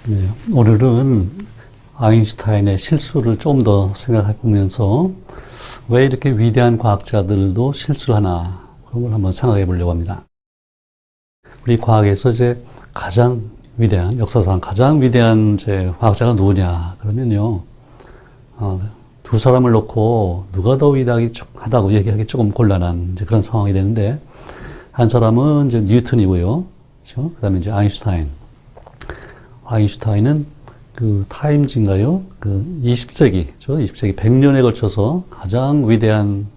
네, 오늘은 아인슈타인의 실수를 좀 더 생각해 보면서 왜 이렇게 위대한 과학자들도 실수를 하나 그런 걸 한번 생각해 보려고 합니다. 우리 과학에서 이제 가장 위대한, 역사상 가장 위대한 과학자가 누구냐 그러면요, 두 사람을 놓고 누가 더 위대하다고 얘기하기 조금 곤란한 이제 그런 상황이 되는데, 한 사람은 이제 뉴턴이고요, 그렇죠? 그다음에 이제 아인슈타인. 아인슈타인은 그 타임즈인가요? 그 20세기, 20세기 100년에 걸쳐서 가장 위대한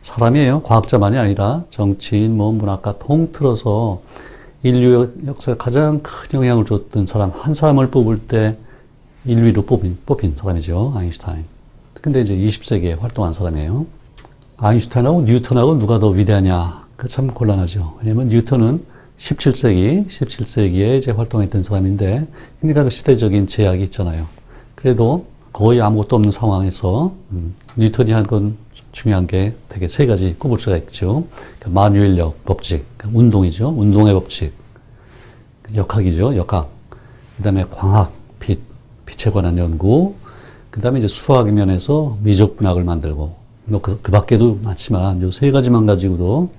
사람이에요. 과학자만이 아니라 정치인, 문학가 통틀어서 인류 역사에 가장 큰 영향을 줬던 사람, 한 사람을 뽑을 때 1위로 뽑힌 사람이죠. 아인슈타인. 근데 이제 20세기에 활동한 사람이에요. 아인슈타인하고 뉴턴하고 누가 더 위대하냐? 그 참 곤란하죠. 왜냐면 뉴턴은 17세기에 이제 활동했던 사람인데, 그러니까 그 시대적인 제약이 있잖아요. 그래도 거의 아무것도 없는 상황에서, 뉴턴이 한 건 중요한 게 되게 세 가지 꼽을 수가 있죠. 그러니까 만유인력 법칙, 그러니까 운동이죠. 운동의 법칙. 역학이죠. 역학. 그 다음에 광학, 빛에 관한 연구. 그 다음에 이제 수학 면에서 미적분학을 만들고, 그 밖에도 많지만 요 세 가지만 가지고도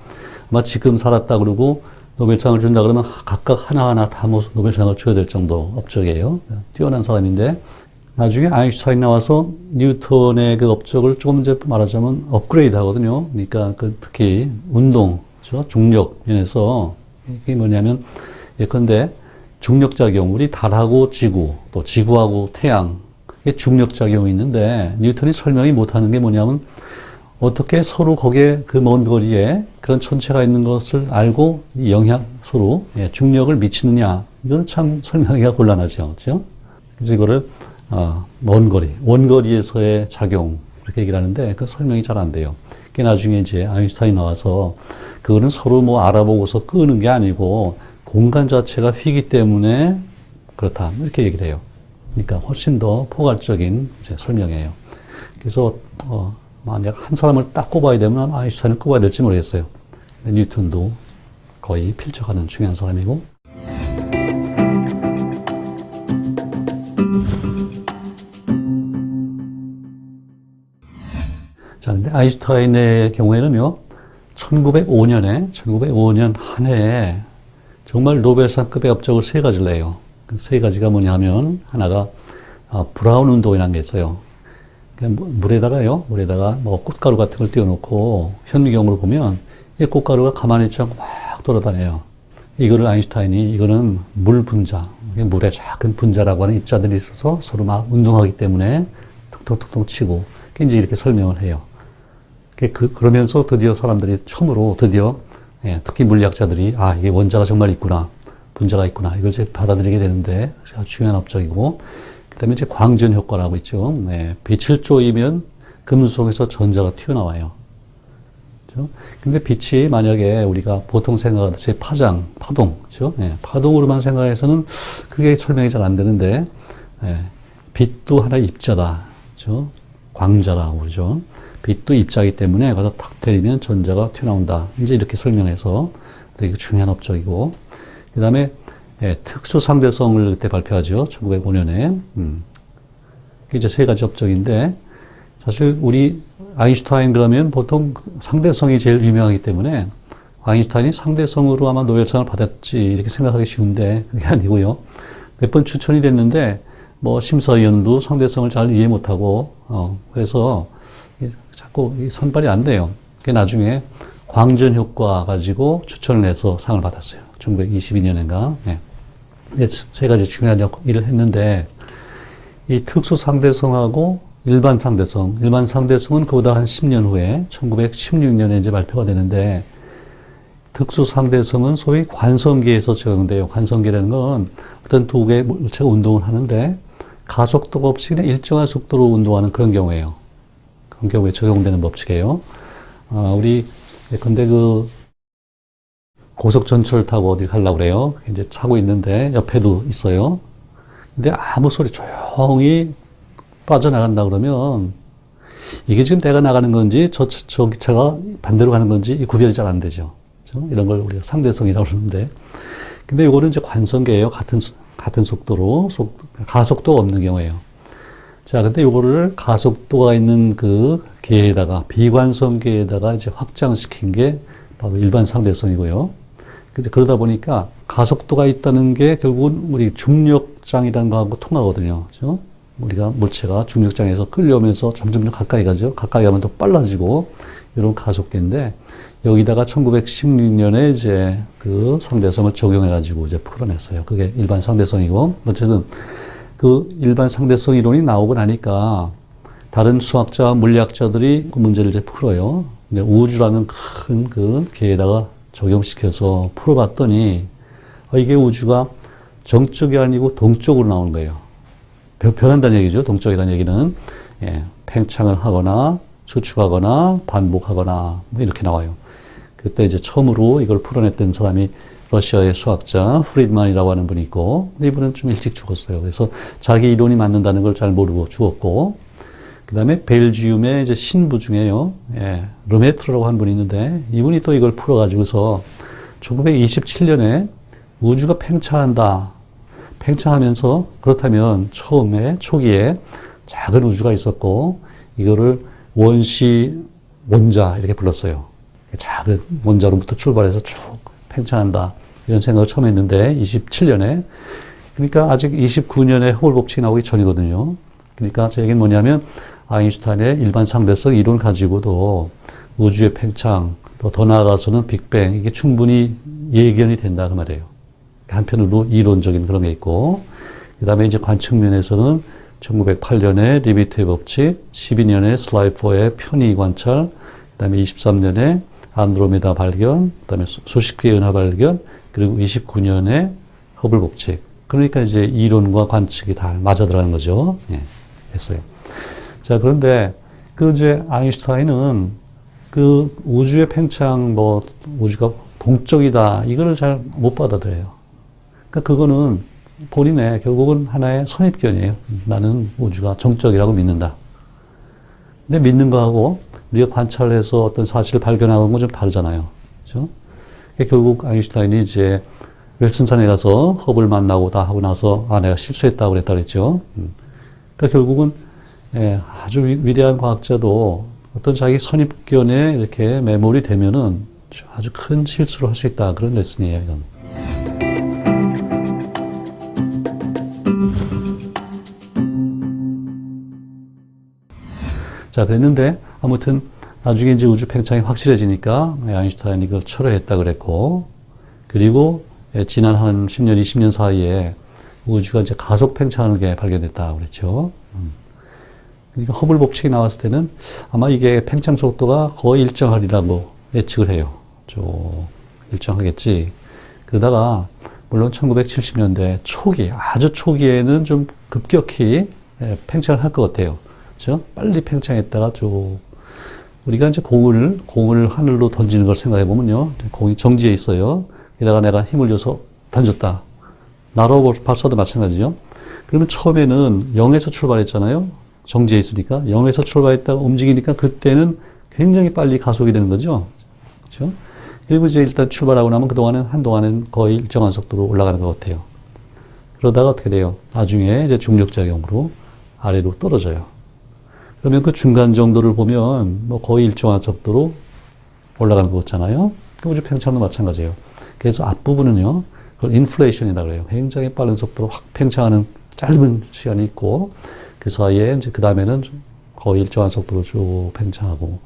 아마 지금 살았다 그러고 노벨상을 준다 그러면 각각 하나하나 다 노벨상을 줘야 될 정도 업적이에요. 뛰어난 사람인데, 나중에 아인슈타인 나와서 뉴턴의 그 업적을 조금 이제 말하자면 업그레이드 하거든요. 그러니까 특히 운동, 그렇죠? 중력 면에서 이게 뭐냐면, 예컨대 중력작용, 우리 달하고 지구, 또 지구하고 태양, 이게 중력작용이 있는데, 뉴턴이 설명이 못하는 게 뭐냐면, 어떻게 서로 거기에 그 먼 거리에 그런 천체가 있는 것을 알고 서로 중력을 미치느냐, 이거는 참 설명하기가 곤란하죠. 그렇죠? 그래서 이거를 원거리에서의 작용, 이렇게 얘기를 하는데, 그 설명이 잘 안 돼요. 그게 나중에 이제 아인슈타인 나와서 그거는 서로 알아보고서 끄는 게 아니고 공간 자체가 휘기 때문에 그렇다, 이렇게 얘기를 해요. 그러니까 훨씬 더 포괄적인 이제 설명이에요. 그래서 만약 한 사람을 딱 꼽아야 되면 아인슈타인을 꼽아야 될지 모르겠어요. 뉴턴도 거의 필적하는 중요한 사람이고. 자, 근데 아인슈타인의 경우에는요, 1905년 한 해에 정말 노벨상급의 업적을 세 가지를 내요. 그 세 가지가 뭐냐면, 하나가 브라운 운동이라는 게 있어요. 물에다가 꽃가루 같은 걸 띄워놓고 현미경으로 보면 이 꽃가루가 가만히 있지 않고 막 돌아다녀요. 이거를 이거는 물 분자, 물의 작은 분자라고 하는 입자들이 있어서 서로 막 운동하기 때문에 톡톡톡톡 치고, 이제 이렇게 설명을 해요. 그러면서 드디어 사람들이 처음으로 특히 물리학자들이 이게 원자가 정말 있구나, 분자가 있구나, 이걸 이제 받아들이게 되는데 아주 중요한 업적이고, 그 다음에 이제 광전 효과라고 있죠. 빛을 쪼이면 금속에서 전자가 튀어나와요. 그렇죠? 근데 빛이 만약에 우리가 보통 생각하듯이 파동, 그렇죠? 파동으로만 생각해서는 그게 설명이 잘 안 되는데, 빛도 하나의 입자다. 그렇죠? 광자라고 그러죠. 빛도 입자이기 때문에 가서 탁 때리면 전자가 튀어나온다. 이제 이렇게 설명해서 되게 중요한 업적이고, 그 다음에 특수 상대성을 그때 발표하죠. 1905년에. 그게 이제 세 가지 업적인데, 사실 우리 아인슈타인 그러면 보통 상대성이 제일 유명하기 때문에 아인슈타인이 상대성으로 아마 노벨상을 받았지, 이렇게 생각하기 쉬운데, 그게 아니고요. 몇 번 추천이 됐는데, 심사위원도 상대성을 잘 이해 못하고, 그래서 자꾸 선발이 안 돼요. 그게 나중에 광전 효과 가지고 추천을 해서 상을 받았어요. 1922년인가. 세 가지 중요한 일을 했는데, 이 특수 상대성하고 일반 상대성은 그보다 한 10년 후에 1916년에 이제 발표가 되는데, 특수 상대성은 소위 관성기에서 적용돼요. 관성기라는 건 어떤 두 개의 물체가 운동을 하는데 가속도가 없이 그냥 일정한 속도로 운동하는 그런 경우예요. 그런 경우에 적용되는 법칙이에요. 근데 고속전철 타고 어디 가려고 그래요. 이제 타고 있는데 옆에도 있어요. 근데 아무 소리 조용히 빠져나간다 그러면 이게 지금 내가 나가는 건지 저 기차가 반대로 가는 건지 구별이 잘 안 되죠. 그렇죠? 이런 걸 우리가 상대성이라고 그러는데, 근데 이거는 이제 관성계예요. 같은 같은 속도로, 가속도가 없는 경우에요. 자, 근데 요거를 가속도가 있는 그 계에다가, 비관성계에다가 이제 확장시킨 게 바로 일반 상대성이고요. 그러다 보니까 가속도가 있다는 게 결국은 우리 중력장이라는 거하고 통하거든요. 그죠? 우리가 물체가 중력장에서 끌려오면서 점점 가까이 가죠. 가까이 가면 더 빨라지고, 이런 가속계인데, 여기다가 1916년에 이제 그 상대성을 적용해가지고 이제 풀어냈어요. 그게 일반 상대성이고, 어쨌든 그 일반 상대성 이론이 나오고 나니까 다른 수학자와 물리학자들이 그 문제를 이제 풀어요. 근데 우주라는 큰 그 계에다가 적용시켜서 풀어봤더니, 이게 우주가 정적이 아니고 동적으로 나오는 거예요. 변한다는 얘기죠. 동적이라는 얘기는. 예, 팽창을 하거나, 수축하거나, 반복하거나, 뭐 이렇게 나와요. 그때 이제 처음으로 이걸 풀어냈던 사람이 러시아의 수학자 프리드만이라고 하는 분이 있고, 근데 이분은 좀 일찍 죽었어요. 그래서 자기 이론이 맞는다는 걸 잘 모르고 죽었고, 그 다음에 벨지움의 이제 신부 중에요. 예, 르메트르라고 한 분이 있는데, 이분이 또 이걸 풀어가지고서 1927년에 우주가 팽창한다. 팽창하면서 그렇다면 처음에 초기에 작은 우주가 있었고, 이거를 원시 원자 이렇게 불렀어요. 작은 원자로부터 출발해서 쭉 팽창한다. 이런 생각을 처음 했는데 27년에, 그러니까 아직 29년에 허블 법칙이 나오기 전이거든요. 그러니까 제 얘기는 뭐냐면 아인슈타인의 일반 상대성 이론을 가지고도 우주의 팽창, 또 더 나아가서는 빅뱅, 이게 충분히 예견이 된다 그 말이에요. 한편으로 이론적인 그런 게 있고, 그 다음에 이제 관측 면에서는 1908년에 리비트의 법칙, 12년에 슬라이퍼의 편의 관찰, 그 다음에 23년에 안드로메다 발견, 그 다음에 수십 개의 은하 발견, 그리고 29년에 허블 법칙. 그러니까 이제 이론과 관측이 다 맞아 들어가는 거죠. 예, 했어요. 자, 그런데 그 이제 아인슈타인은 그 우주의 팽창, 뭐 우주가 동적이다, 이거를 잘 못 받아들여요. 그러니까 그거는 본인의 결국은 하나의 선입견이에요. 나는 우주가 정적이라고 믿는다. 근데 믿는 거하고 우리가 관찰해서 어떤 사실을 발견하는 건 좀 다르잖아요. 그죠? 결국 아인슈타인이 이제 윌슨산에 가서 허블 만나고 다 하고 나서, 내가 실수했다고 그랬다 그랬죠. 그러니까 결국은, 예, 아주 위대한 과학자도 어떤 자기 선입견에 이렇게 매몰이 되면은 아주 큰 실수를 할 수 있다. 그런 레슨이에요, 이건. 자, 그랬는데, 아무튼, 나중에 이제 우주 팽창이 확실해지니까, 아인슈타인이 이걸 철회했다 그랬고, 그리고, 지난 한 10년, 20년 사이에 우주가 이제 가속 팽창하는 게 발견됐다 그랬죠. 그러니까 허블 법칙이 나왔을 때는 아마 이게 팽창 속도가 거의 일정하리라고 예측을 해요. 일정하겠지. 그러다가, 물론 1970년대 초기, 아주 초기에는 좀 급격히 팽창을 할 것 같아요. 그렇죠? 빨리 팽창했다가 쭉, 우리가 이제 공을 하늘로 던지는 걸 생각해 보면요. 공이 정지해 있어요. 게다가 내가 힘을 줘서 던졌다. 나로 발사도 마찬가지죠. 그러면 처음에는 0에서 출발했잖아요. 정지해 있으니까. 0에서 출발했다가 움직이니까 그때는 굉장히 빨리 가속이 되는 거죠. 그렇죠? 그리고 이제 일단 출발하고 나면 한동안은 거의 일정한 속도로 올라가는 것 같아요. 그러다가 어떻게 돼요? 나중에 이제 중력작용으로 아래로 떨어져요. 그러면 그 중간 정도를 보면 뭐 거의 일정한 속도로 올라가는 것 같잖아요. 우주 팽창도 마찬가지예요. 그래서 앞부분은요, 그걸 인플레이션이라고 해요. 굉장히 빠른 속도로 확 팽창하는 짧은 시간이 있고, 그 사이에 이제 그 다음에는 거의 일정한 속도로 쭉 팽창하고.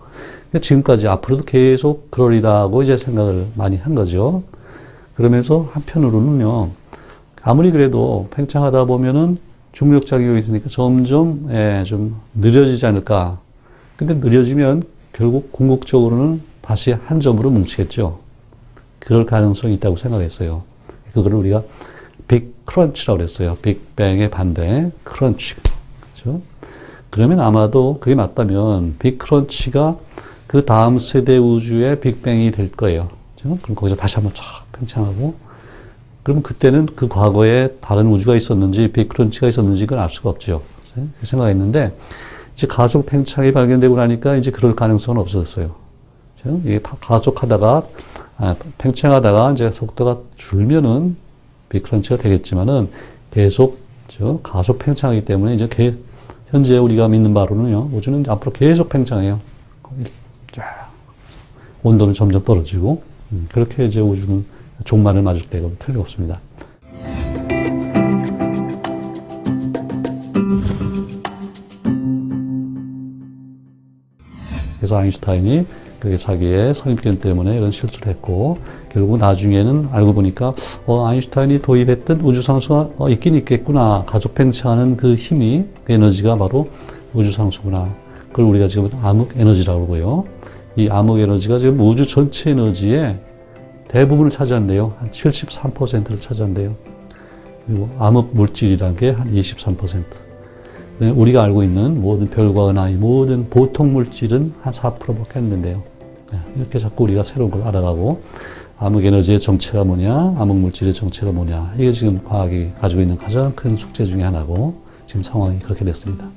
지금까지 앞으로도 계속 그러리라고 이제 생각을 많이 한 거죠. 그러면서 한편으로는요, 아무리 그래도 팽창하다 보면은 중력작용이 있으니까 점점, 좀 느려지지 않을까. 근데 느려지면 결국 궁극적으로는 다시 한 점으로 뭉치겠죠. 그럴 가능성이 있다고 생각했어요. 그걸 우리가 빅 크런치라고 그랬어요. 빅뱅의 반대, 크런치. 그렇죠? 그러면 아마도 그게 맞다면 빅 크런치가 그 다음 세대 우주의 빅뱅이 될 거예요. 그렇죠? 그럼 거기서 다시 한번 쫙 팽창하고, 그러면 그때는 그 과거에 다른 우주가 있었는지 빅 크런치가 있었는지 그걸 알 수가 없죠. 그렇게 생각했는데, 이제 가속 팽창이 발견되고 나니까 이제 그럴 가능성은 없어졌어요. 그렇죠? 이게 팽창하다가 이제 속도가 줄면은 빅 크런치가 되겠지만은, 계속 가속 팽창하기 때문에 이제 현재 우리가 믿는 바로는요, 우주는 앞으로 계속 팽창해요. 쫙 온도는 점점 떨어지고 그렇게 이제 우주는 종말을 맞을 때가 틀림없습니다. 그래서 아인슈타인이 자기의 선입견 때문에 이런 실수를 했고, 결국 나중에는 알고 보니까 아인슈타인이 도입했던 우주상수가 있긴 있겠구나. 가속 팽창하는 그 힘이, 그 에너지가 바로 우주상수구나. 그걸 우리가 지금 암흑 에너지라고 그러고요. 이 암흑 에너지가 지금 우주 전체 에너지의 대부분을 차지한대요. 한 73%를 차지한대요. 그리고 암흑 물질이라는 게 한 23%. 우리가 알고 있는 모든 별과 은하, 모든 보통 물질은 한 4%밖에 안 된대요. 이렇게 자꾸 우리가 새로운 걸 알아가고, 암흑 에너지의 정체가 뭐냐, 암흑 물질의 정체가 뭐냐, 이게 지금 과학이 가지고 있는 가장 큰 숙제 중에 하나고, 지금 상황이 그렇게 됐습니다.